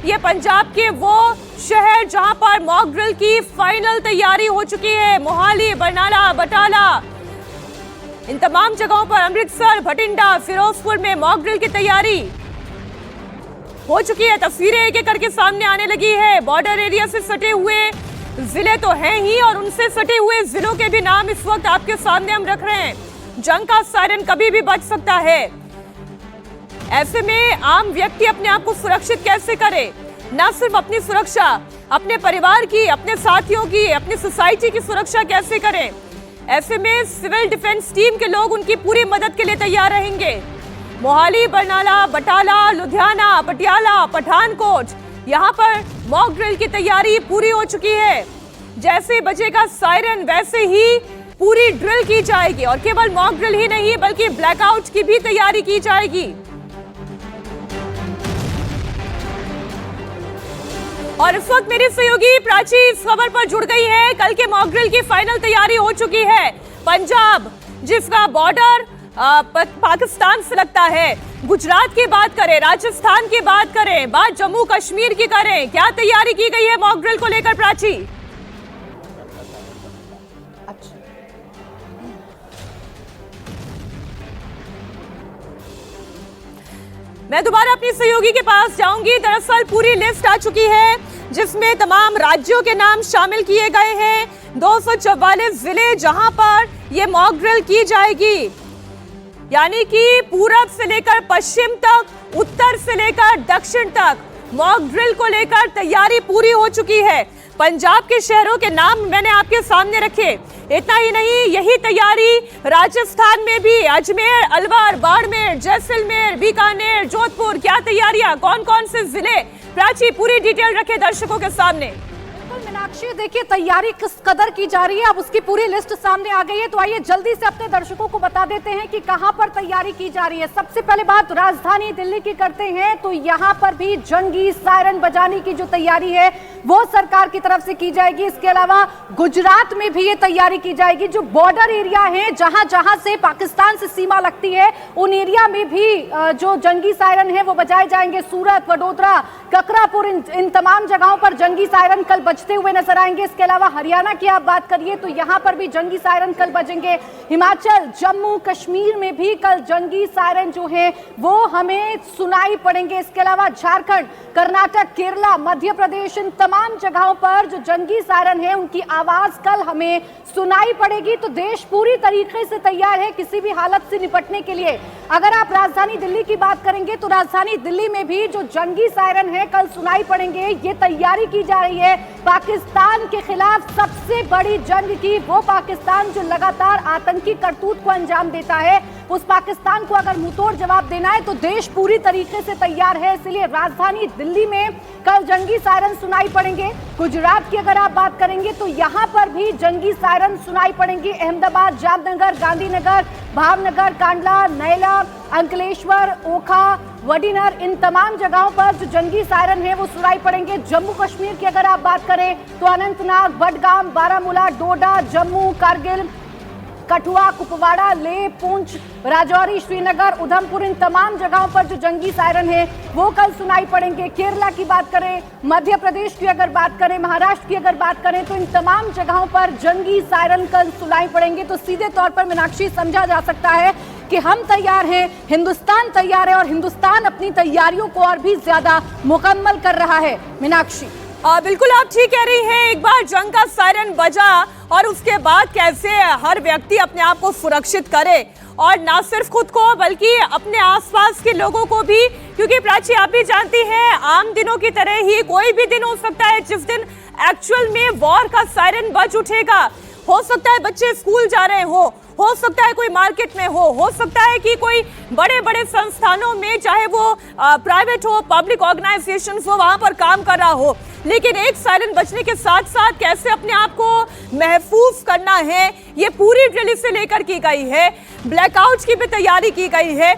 ये पंजाब के वो शहर जहां पर मॉक ड्रिल की फाइनल तैयारी हो चुकी है। मोहाली, बरनाला, बटाला, इन तमाम जगहों पर, अमृतसर, भटिंडा, फिरोजपुर में मॉक ड्रिल की तैयारी हो चुकी है। तस्वीरें एक एक करके सामने आने लगी है। बॉर्डर एरिया से सटे हुए जिले तो हैं ही और उनसे सटे हुए जिलों के भी नाम इस वक्त आपके सामने हम रख रहे हैं। जंग का सायरन कभी भी बज सकता है। ऐसे में आम व्यक्ति अपने आप को सुरक्षित कैसे करे? न सिर्फ अपनी सुरक्षा, अपने परिवार की, अपने साथियों की, अपनी सोसाइटी की सुरक्षा कैसे करें? ऐसे में सिविल डिफेंस टीम के लोग उनकी पूरी मदद के लिए तैयार रहेंगे। मोहाली, बरनाला, बटाला, लुधियाना, पटियाला, पठानकोट, यहाँ पर मॉक ड्रिल की तैयारी पूरी हो चुकी है। जैसे बजेगा सायरन वैसे ही पूरी ड्रिल की जाएगी और केवल मॉक ड्रिल ही नहीं बल्कि ब्लैकआउट की भी तैयारी की जाएगी। और इस वक्त मेरी सहयोगी प्राची इस खबर पर जुड़ गई है। कल के मॉक ड्रिल की फाइनल तैयारी हो चुकी है। पंजाब जिसका बॉर्डर पाकिस्तान से लगता है, गुजरात की बात करें, राजस्थान की बात करें, बात जम्मू कश्मीर की करें, क्या तैयारी की गई है मॉक ड्रिल को लेकर प्राची? मैं दोबारा अपनी सहयोगी के पास जाऊंगी। दरअसल पूरी लिस्ट आ चुकी है जिसमें तमाम राज्यों के नाम शामिल किए गए हैं। 244 जिले जहां पर ये मॉक ड्रिल की जाएगी, यानी कि पूरब से लेकर पश्चिम तक, उत्तर से लेकर दक्षिण तक मॉक ड्रिल को लेकर तैयारी पूरी हो चुकी है। पंजाब के शहरों के नाम मैंने आपके सामने रखे। इतना ही नहीं, यही तैयारी राजस्थान में भी, अजमेर, अलवर, बाड़मेर, जैसलमेर, बीकानेर, जोधपुर, क्या तैयारियां, कौन कौन से जिले? प्राची पूरी डिटेल रखे दर्शकों के सामने। मीनाक्षी, देखिए तैयारी किस कदर की जा रही है, अब उसकी पूरी लिस्ट सामने आ गई है। तो आइए जल्दी से अपने दर्शकों को बता देते हैं कि कहां पर तैयारी की जा रही है। सबसे पहले बात राजधानी दिल्ली की करते हैं तो यहां पर भी जंगी सायरन बजाने की जो तैयारी है वो सरकार की तरफ से की जाएगी। इसके अलावा गुजरात में भी ये तैयारी की जाएगी। जो बॉर्डर एरिया है, जहां जहां से पाकिस्तान से सीमा लगती है, उन एरिया में भी जो जंगी सायरन है वो बजाए जाएंगे। सूरत, वडोदरा, ककरापुर, इन तमाम जगहों पर जंगी सायरन कल बजते हुए नजर आएंगे। इसके अलावा हरियाणा की आप बात करिए तो यहां पर भी जंगी सायरन कल बजेंगे। हिमाचल, जम्मू कश्मीर में भी कल जंगी सायरन जो है वो हमें सुनाई पड़ेंगे। इसके अलावा झारखंड, कर्नाटक, केरला, मध्य प्रदेश, इन तमाम जगहों पर जो जंगी सायरन है उनकी आवाज कल हमें सुनाई पड़ेगी। तो देश पूरी तरीके से तैयार है किसी भी हालत से निपटने के लिए। अगर आप राजधानी दिल्ली की बात करेंगे तो राजधानी दिल्ली में भी जो जंगी सायरन है कल सुनाई पड़ेंगे। ये तैयारी की जा रही है पाकिस्तान के खिलाफ सबसे बड़ी जंग की। वो पाकिस्तान जो लगातार आतंकी करतूत को अंजाम देता है, उस पाकिस्तान को अगर मुंहतोड़ जवाब देना है तो देश पूरी तरीके से तैयार है। इसलिए राजधानी दिल्ली में कल जंगी सायरन सुनाई पड़ेंगे। गुजरात की अगर आप बात करेंगे तो यहां पर भी जंगी सायरन सुनाई पड़ेंगे। अहमदाबाद, जामनगर, गांधीनगर, भावनगर, कांडला, नैला, अंकलेश्वर, ओखा, वडीनर, इन तमाम जगहों पर जो जंगी सायरन है वो सुनाई पड़ेंगे। जम्मू कश्मीर की अगर आप बात करें तो अनंतनाग, बडगाम, बारामूला, डोडा, जम्मू, कारगिल, कठुआ, कुपवाड़ा, लेह, पुंछ, राजौरी, श्रीनगर, उधमपुर, इन तमाम जगहों पर जो जंगी सायरन है वो कल सुनाई पड़ेंगे। केरला की बात करें, मध्य प्रदेश की अगर बात करें, महाराष्ट्र की अगर बात करें तो इन तमाम जगहों पर जंगी सायरन कल सुनाई पड़ेंगे। तो सीधे तौर पर मीनाक्षी समझा जा सकता है कि हम तैयार हैं, हिंदुस्तान तैयार है और हिंदुस्तान अपनी तैयारियों को और भी ज्यादा मुकम्मल कर रहा है। मीनाक्षी, बिल्कुल आप ठीक कह रही हैं। एक बार जंग का सायरन बजा और उसके बाद कैसे हर व्यक्ति अपने आप को सुरक्षित करे और ना सिर्फ खुद को बल्कि अपने आसपास के लोगों को भी, क्योंकि प्राची आप भी जानती हैं आम दिनों की तरह ही कोई भी दिन हो सकता है जिस दिन एक्चुअल में वॉर का सायरन बज उठेगा। हो सकता है बच्चे स्कूल जा रहे हो सकता है कोई मार्केट में हो सकता है कि कोई बड़े बड़े संस्थानों में, चाहे वो प्राइवेट हो, पब्लिक ऑर्गेनाइजेशन हो, वहां पर काम कर रहा हो। लेकिन एक सायरन बजने के साथ साथ कैसे अपने आप को महफूज करना है, ये पूरी ड्रिल से लेकर की गई है। ब्लैकआउट्स की भी तैयारी की गई है।